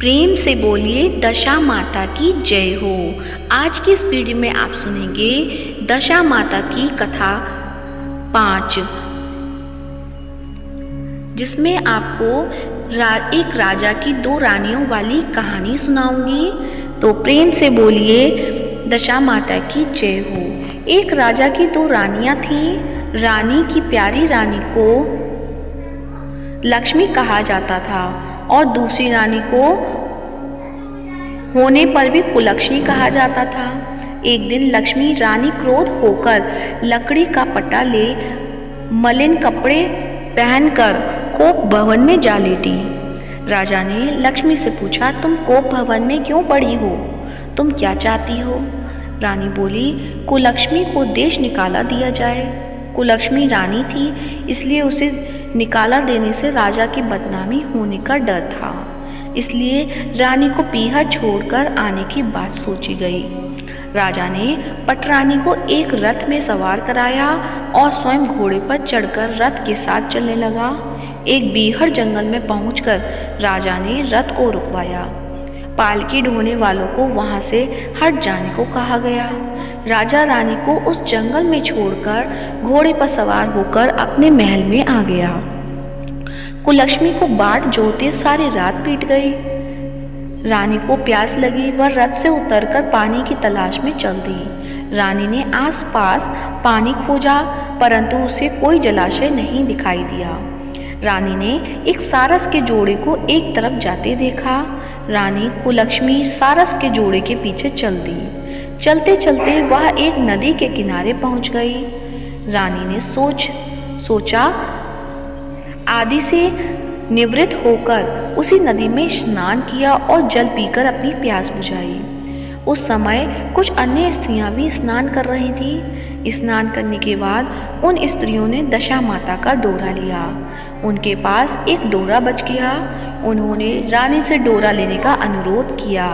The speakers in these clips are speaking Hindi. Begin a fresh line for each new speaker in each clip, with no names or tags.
प्रेम से बोलिए दशा माता की जय हो। आज की इस वीडियो में आप सुनेंगे दशा माता की कथा 5, जिसमें आपको एक राजा की 2 रानियों वाली कहानी सुनाऊंगी। तो प्रेम से बोलिए दशा माता की जय हो। एक राजा की 2 रानियां थीं। रानी की प्यारी रानी को लक्ष्मी कहा जाता था और दूसरी रानी को होने पर भी कुलक्ष्मी कहा जाता था। एक दिन लक्ष्मी रानी क्रोध होकर लकड़ी का पट्टा ले मलिन कपड़े पहनकर कोप भवन में जा लेटी। राजा ने लक्ष्मी से पूछा, तुम कोप भवन में क्यों पड़ी हो? तुम क्या चाहती हो? रानी बोली, कुलक्ष्मी को देश निकाला दिया जाए। कुलक्ष्मी रानी थी, इसलिए उसे निकाला देने से राजा की बदनामी होने का डर था। इसलिए रानी को पीहर छोड़कर आने की बात सोची गई। राजा ने पटरानी को एक रथ में सवार कराया और स्वयं घोड़े पर चढ़कर रथ के साथ चलने लगा। एक बीहड़ जंगल में पहुंचकर राजा ने रथ को रुकवाया। पालकी ढोने वालों को वहां से हट जाने को कहा गया। राजा रानी को उस जंगल में छोड़कर घोड़े पर सवार होकर अपने महल में आ गया। कुलक्ष्मी को बाट जोते सारी रात बीत गई। रानी को प्यास लगी, वह रथ से उतरकर पानी की तलाश में चल दी। रानी ने आसपास पानी खोजा, परंतु उसे कोई जलाशय नहीं दिखाई दिया। रानी ने एक सारस के जोड़े को एक तरफ जाते देखा। रानी कुलक्ष्मी सारस के जोड़े के पीछे चल दी। चलते चलते वह एक नदी के किनारे पहुंच गई। रानी ने सोचा आदि से निवृत्त होकर उसी नदी में स्नान किया और जल पीकर अपनी प्यास बुझाई। उस समय कुछ अन्य स्त्रियां भी स्नान कर रही थीं। स्नान करने के बाद उन स्त्रियों ने दशा माता का डोरा लिया। उनके पास एक डोरा बच गया। उन्होंने रानी से डोरा लेने का अनुरोध किया।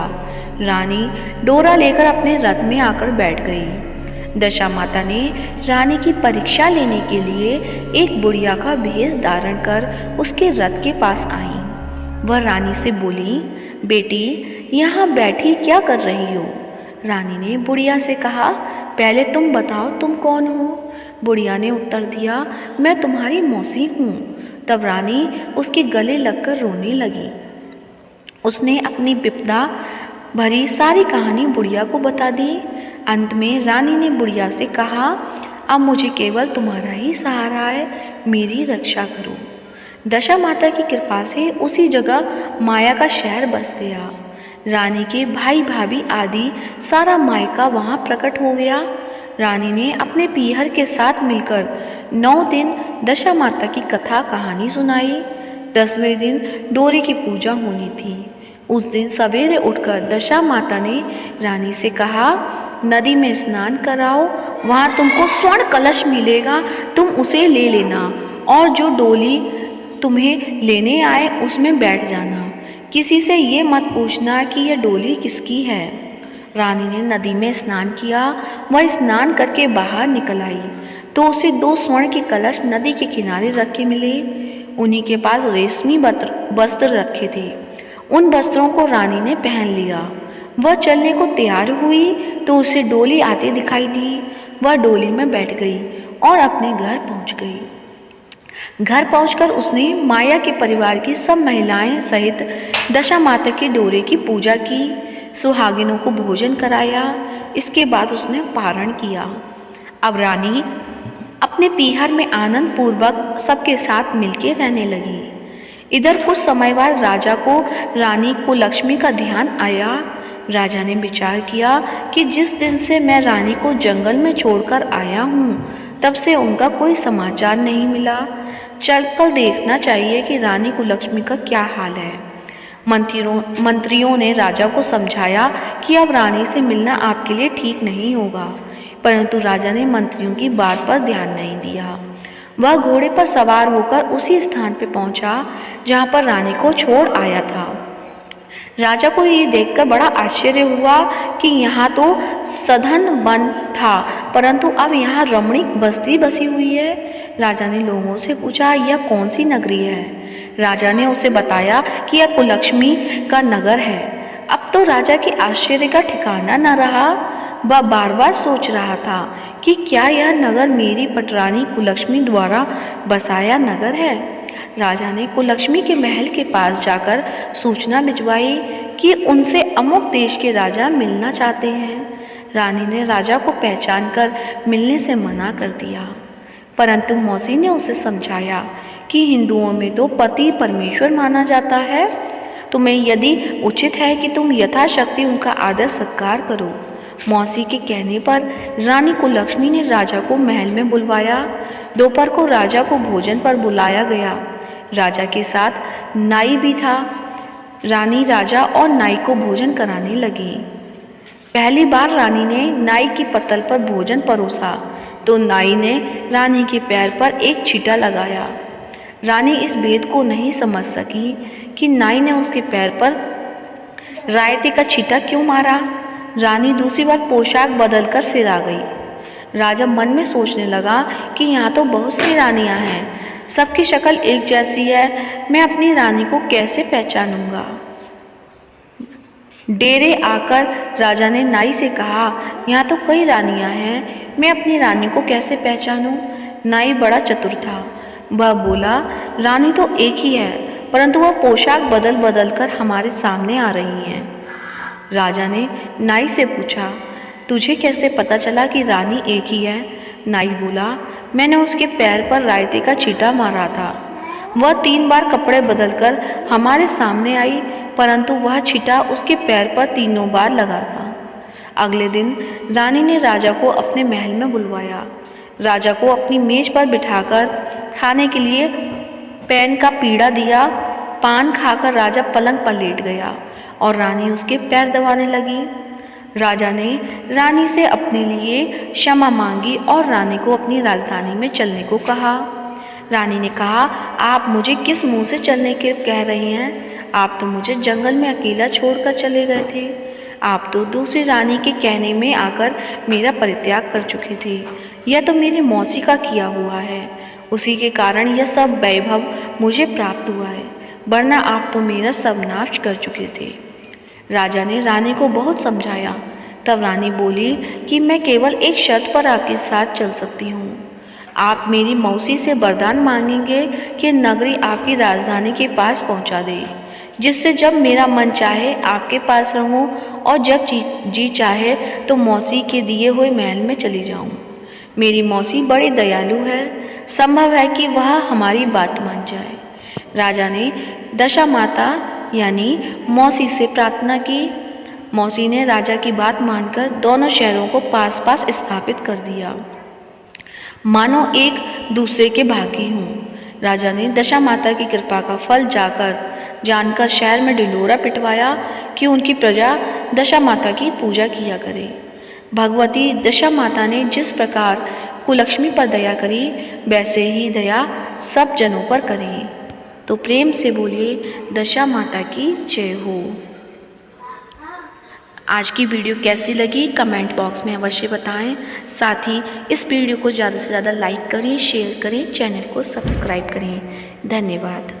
रानी डोरा लेकर अपने रथ में आकर बैठ गई। दशा माता ने रानी की परीक्षा लेने के लिए एक बुढ़िया का भेष धारण कर उसके रथ के पास आई। वह रानी से बोली, बेटी, यहाँ बैठी क्या कर रही हो? रानी ने बुढ़िया से कहा, पहले तुम बताओ तुम कौन हो? बुढ़िया ने उत्तर दिया, मैं तुम्हारी मौसी हूँ। तब रानी उसके गले लगकर रोने लगी। उसने अपनी विपदा भरी सारी कहानी बुढ़िया को बता दी। अंत में रानी ने बुढ़िया से कहा, अब मुझे केवल तुम्हारा ही सहारा है, मेरी रक्षा करो। दशा माता की कृपा से उसी जगह माया का शहर बस गया। रानी के भाई भाभी आदि सारा मायका वहाँ प्रकट हो गया। रानी ने अपने पीहर के साथ मिलकर 9 दिन दशा माता की कथा कहानी सुनाई। 10वें दिन डोरे की पूजा होनी थी। उस दिन सवेरे उठकर दशा माता ने रानी से कहा, नदी में स्नान कराओ, वहाँ तुमको स्वर्ण कलश मिलेगा, तुम उसे ले लेना और जो डोली तुम्हें लेने आए उसमें बैठ जाना। किसी से ये मत पूछना कि यह डोली किसकी है। रानी ने नदी में स्नान किया। वह स्नान करके बाहर निकल आई तो उसे 2 स्वर्ण के कलश नदी के किनारे रखे मिले। उन्हीं के पास रेशमी वस्त्र रखे थे। उन वस्त्रों को रानी ने पहन लिया। वह चलने को तैयार हुई तो उसे डोली आते दिखाई दी। वह डोली में बैठ गई और अपने घर पहुंच गई। घर पहुंचकर उसने माया के परिवार की सब महिलाएं सहित दशा माता के डोरे की पूजा की, सुहागिनों को भोजन कराया। इसके बाद उसने पारण किया। अब रानी अपने पीहर में आनंद पूर्वक सबके साथ मिलकर रहने लगी। इधर कुछ समय बाद राजा को रानी कुलक्ष्मी का ध्यान आया। राजा ने विचार किया कि जिस दिन से मैं रानी को जंगल में छोड़कर आया हूँ तब से उनका कोई समाचार नहीं मिला। चलकर देखना चाहिए कि रानी कुलक्ष्मी का क्या हाल है। मंत्रियों ने राजा को समझाया कि अब रानी से मिलना आपके लिए ठीक नहीं होगा, परंतु राजा ने मंत्रियों की बात पर ध्यान नहीं दिया। वह घोड़े पर सवार होकर उसी स्थान पर पहुंचा जहां पर रानी को छोड़ आया था। राजा को ये देखकर बड़ा आश्चर्य हुआ कि यहाँ तो सघन वन था, परंतु अब यहाँ रमणीक बस्ती बसी हुई है। राजा ने लोगों से पूछा, यह कौन सी नगरी है? राजा ने उसे बताया कि यह कुलक्ष्मी का नगर है। अब तो राजा के आश्चर्य का ठिकाना न रहा। वह बार बार सोच रहा था कि क्या यह नगर मेरी पटरानी कुलक्ष्मी द्वारा बसाया नगर है। राजा ने कुलक्ष्मी के महल के पास जाकर सूचना भिजवाई कि उनसे अमुक देश के राजा मिलना चाहते हैं। रानी ने राजा को पहचान कर मिलने से मना कर दिया, परंतु मौसी ने उसे समझाया कि हिंदुओं में तो पति परमेश्वर माना जाता है। तुम्हें यदि उचित है कि तुम यथाशक्ति उनका आदर सत्कार करो। मौसी के कहने पर रानी कुलक्ष्मी ने राजा को महल में बुलवाया। दोपहर को राजा को भोजन पर बुलाया गया। राजा के साथ नाई भी था। रानी राजा और नाई को भोजन कराने लगी। पहली बार रानी ने नाई की पत्तल पर भोजन परोसा तो नाई ने रानी के पैर पर एक छींटा लगाया। रानी इस भेद को नहीं समझ सकी कि नाई ने उसके पैर पर रायते का छींटा क्यों मारा। रानी दूसरी बार पोशाक बदलकर फिर आ गई। राजा मन में सोचने लगा कि यहाँ तो बहुत सी रानियाँ हैं, सबकी शक्ल एक जैसी है, मैं अपनी रानी को कैसे पहचानूंगा। डेरे आकर राजा ने नाई से कहा, यहाँ तो कई रानियाँ हैं, मैं अपनी रानी को कैसे पहचानूं। नाई बड़ा चतुर था। वह बोला, रानी तो एक ही है, परंतु वह पोशाक बदल बदल कर हमारे सामने आ रही हैं। राजा ने नाई से पूछा, तुझे कैसे पता चला कि रानी एक ही है। नाई बोला, मैंने उसके पैर पर रायते का छींटा मारा था। वह 3 बार कपड़े बदलकर हमारे सामने आई, परंतु वह छींटा उसके पैर पर 3 बार लगा था। अगले दिन रानी ने राजा को अपने महल में बुलवाया। राजा को अपनी मेज पर बिठाकर खाने के लिए पैन का पीड़ा दिया। पान खाकर राजा पलंग पर लेट गया और रानी उसके पैर दबाने लगी। राजा ने रानी से अपने लिए क्षमा मांगी और रानी को अपनी राजधानी में चलने को कहा। रानी ने कहा, आप मुझे किस मुंह से चलने के कह रहे हैं? आप तो मुझे जंगल में अकेला छोड़कर चले गए थे। आप तो दूसरी रानी के कहने में आकर मेरा परित्याग कर चुके थे। यह तो मेरी मौसी का किया हुआ है, उसी के कारण यह सब वैभव मुझे प्राप्त हुआ है, वरना आप तो मेरा सब नाश कर चुके थे। राजा ने रानी को बहुत समझाया। तब रानी बोली कि मैं केवल एक शर्त पर आपके साथ चल सकती हूँ। आप मेरी मौसी से वरदान मांगेंगे कि नगरी आपकी राजधानी के पास पहुँचा दे, जिससे जब मेरा मन चाहे आपके पास रहूँ और जब जी चाहे तो मौसी के दिए हुए महल में चली जाऊँ। मेरी मौसी बड़ी दयालु है, संभव है कि वह हमारी बात मान जाए। राजा ने दशा माता यानी मौसी से प्रार्थना की। मौसी ने राजा की बात मानकर दोनों शहरों को पास पास स्थापित कर दिया, मानो एक दूसरे के भागी हों। राजा ने दशा माता की कृपा का फल जानकर शहर में ढिंढोरा पिटवाया कि उनकी प्रजा दशा माता की पूजा किया करे। भगवती दशा माता ने जिस प्रकार कुलक्ष्मी पर दया करी, वैसे ही दया सब जनों पर करें। तो प्रेम से बोलिए, दशा माता की जय हो। आज की वीडियो कैसी लगी कमेंट बॉक्स में अवश्य बताएं। साथ ही इस वीडियो को ज़्यादा से ज़्यादा लाइक करें, शेयर करें, चैनल को सब्सक्राइब करें। धन्यवाद।